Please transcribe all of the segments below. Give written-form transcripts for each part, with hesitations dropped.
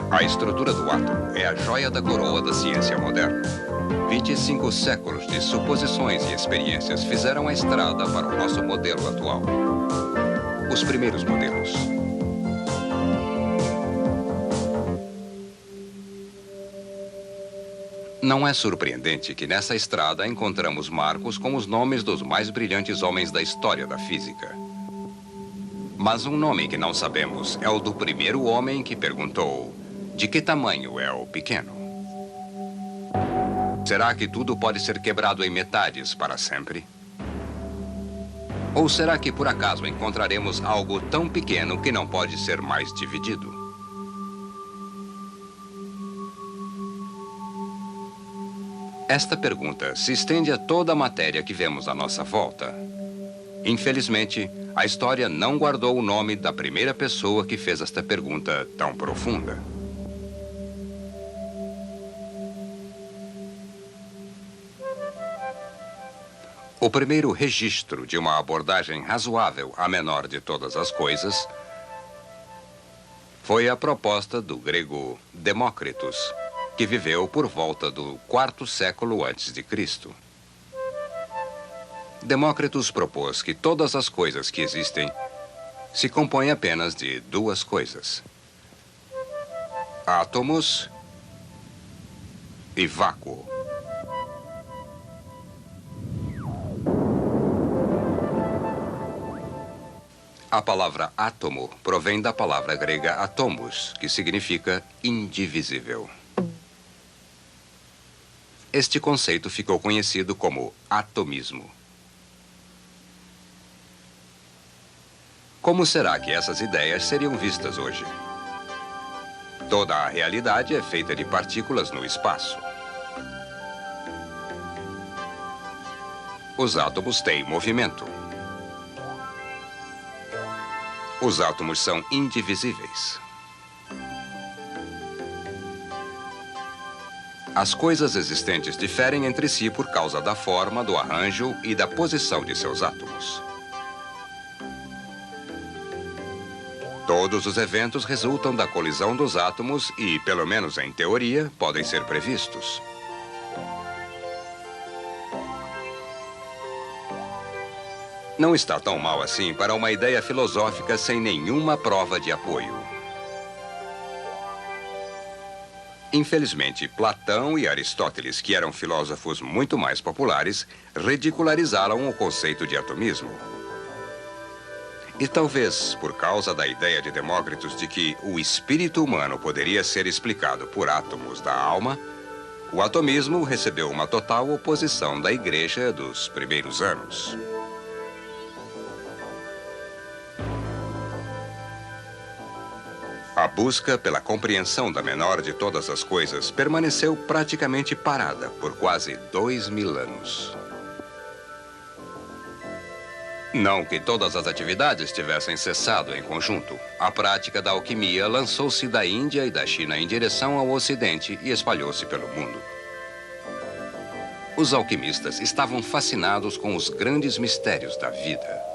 A estrutura do átomo é a joia da coroa da ciência moderna. 25 séculos de suposições e experiências fizeram a estrada para o nosso modelo atual. Os primeiros modelos. Não é surpreendente que nessa estrada encontramos marcos com os nomes dos mais brilhantes homens da história da física. Mas um nome que não sabemos é o do primeiro homem que perguntou: de que tamanho é o pequeno? Será que tudo pode ser quebrado em metades para sempre? Ou será que por acaso encontraremos algo tão pequeno que não pode ser mais dividido? Esta pergunta se estende a toda a matéria que vemos à nossa volta. Infelizmente, a história não guardou o nome da primeira pessoa que fez esta pergunta tão profunda. O primeiro registro de uma abordagem razoável à menor de todas as coisas foi a proposta do grego Demócritus, que viveu por volta do quarto século antes de Cristo. Demócritus propôs que todas as coisas que existem se compõem apenas de duas coisas: átomos e vácuo. A palavra átomo provém da palavra grega atomos, que significa indivisível. Este conceito ficou conhecido como atomismo. Como será que essas ideias seriam vistas hoje? Toda a realidade é feita de partículas no espaço. Os átomos têm movimento. Os átomos são indivisíveis. As coisas existentes diferem entre si por causa da forma, do arranjo e da posição de seus átomos. Todos os eventos resultam da colisão dos átomos e, pelo menos em teoria, podem ser previstos. Não está tão mal assim para uma ideia filosófica sem nenhuma prova de apoio. Infelizmente, Platão e Aristóteles, que eram filósofos muito mais populares, ridicularizaram o conceito de atomismo. E talvez por causa da ideia de Demócritus de que o espírito humano poderia ser explicado por átomos da alma, o atomismo recebeu uma total oposição da Igreja dos primeiros anos. A busca pela compreensão da menor de todas as coisas permaneceu praticamente parada por quase 2000 anos. Não que todas as atividades tivessem cessado em conjunto. A prática da alquimia lançou-se da Índia e da China em direção ao Ocidente e espalhou-se pelo mundo. Os alquimistas estavam fascinados com os grandes mistérios da vida.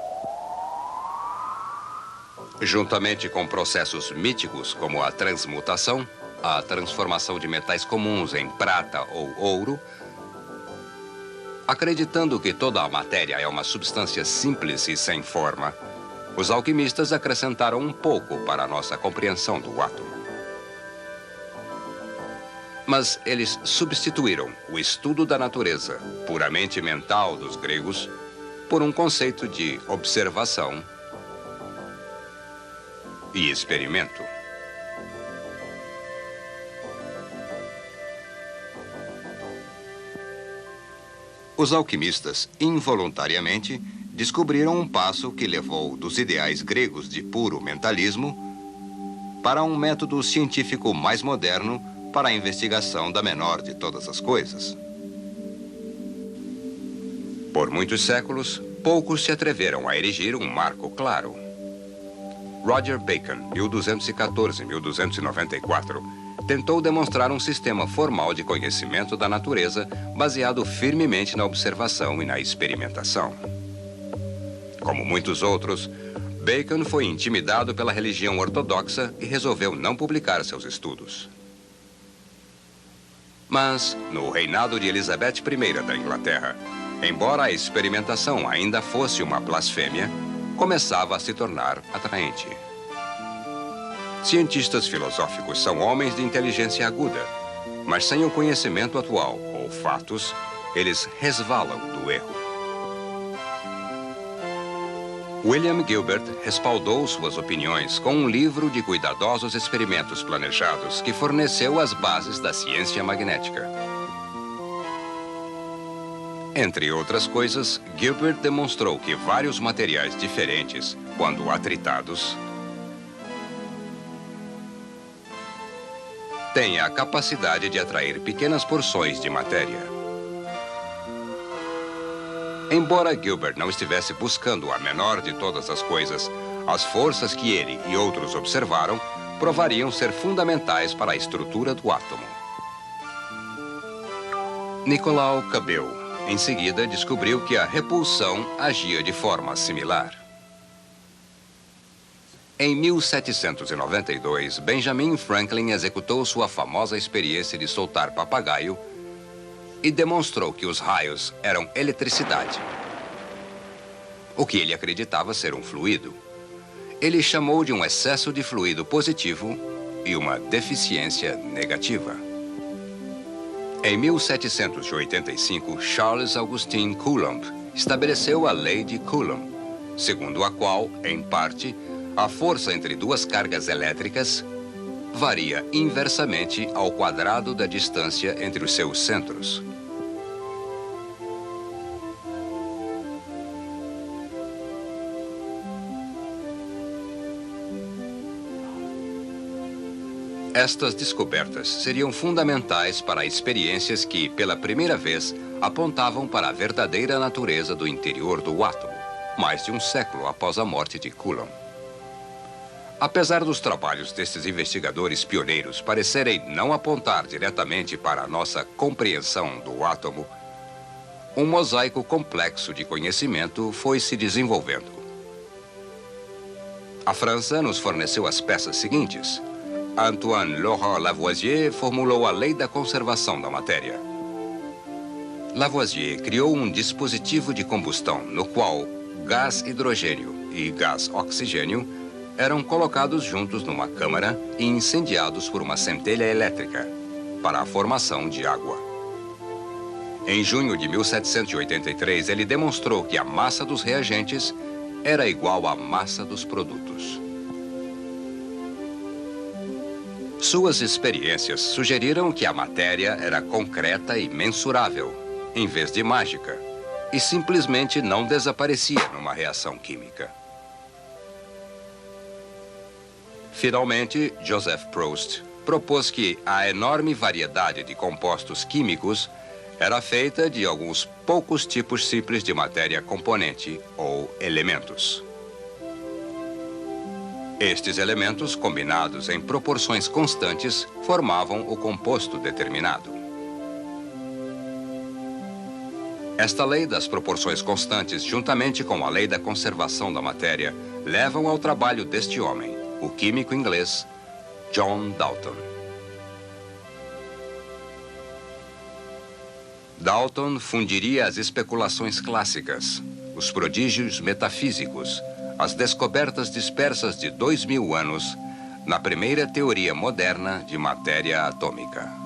Juntamente com processos míticos como a transmutação, a transformação de metais comuns em prata ou ouro, acreditando que toda a matéria é uma substância simples e sem forma, os alquimistas acrescentaram um pouco para a nossa compreensão do átomo. Mas eles substituíram o estudo da natureza, puramente mental dos gregos, por um conceito de observação e experimento. Os alquimistas, involuntariamente, descobriram um passo que levou dos ideais gregos de puro mentalismo para um método científico mais moderno para a investigação da menor de todas as coisas. Por muitos séculos, poucos se atreveram a erigir um marco claro. Roger Bacon, 1214-1294, tentou demonstrar um sistema formal de conhecimento da natureza baseado firmemente na observação e na experimentação. Como muitos outros, Bacon foi intimidado pela religião ortodoxa e resolveu não publicar seus estudos. Mas, no reinado de Elizabeth I da Inglaterra, embora a experimentação ainda fosse uma blasfêmia, começava a se tornar atraente. Cientistas filosóficos são homens de inteligência aguda, mas sem o conhecimento atual ou fatos, eles resvalam do erro. William Gilbert respaldou suas opiniões com um livro de cuidadosos experimentos planejados que forneceu as bases da ciência magnética. Entre outras coisas, Gilbert demonstrou que vários materiais diferentes, quando atritados, têm a capacidade de atrair pequenas porções de matéria. Embora Gilbert não estivesse buscando a menor de todas as coisas, as forças que ele e outros observaram provariam ser fundamentais para a estrutura do átomo. Nicolau Cabel, em seguida, descobriu que a repulsão agia de forma similar. Em 1792, Benjamin Franklin executou sua famosa experiência de soltar papagaio e demonstrou que os raios eram eletricidade, o que ele acreditava ser um fluido. Ele chamou de um excesso de fluido positivo e uma deficiência negativa. Em 1785, Charles Augustin Coulomb estabeleceu a lei de Coulomb, segundo a qual, em parte, a força entre duas cargas elétricas varia inversamente ao quadrado da distância entre os seus centros. Estas descobertas seriam fundamentais para experiências que, pela primeira vez, apontavam para a verdadeira natureza do interior do átomo, mais de um século após a morte de Coulomb. Apesar dos trabalhos destes investigadores pioneiros parecerem não apontar diretamente para a nossa compreensão do átomo, um mosaico complexo de conhecimento foi se desenvolvendo. A França nos forneceu as peças seguintes. Antoine Laurent Lavoisier formulou a lei da conservação da matéria. Lavoisier criou um dispositivo de combustão no qual gás hidrogênio e gás oxigênio eram colocados juntos numa câmara e incendiados por uma centelha elétrica para a formação de água. Em junho de 1783, ele demonstrou que a massa dos reagentes era igual à massa dos produtos. Suas experiências sugeriram que a matéria era concreta e mensurável, em vez de mágica, e simplesmente não desaparecia numa reação química. Finalmente, Joseph Proust propôs que a enorme variedade de compostos químicos era feita de alguns poucos tipos simples de matéria componente ou elementos. Estes elementos, combinados em proporções constantes, formavam o composto determinado. Esta lei das proporções constantes, juntamente com a lei da conservação da matéria, levam ao trabalho deste homem, o químico inglês John Dalton. Dalton fundiria as especulações clássicas, os prodígios metafísicos, as descobertas dispersas de 2000 anos na primeira teoria moderna de matéria atômica.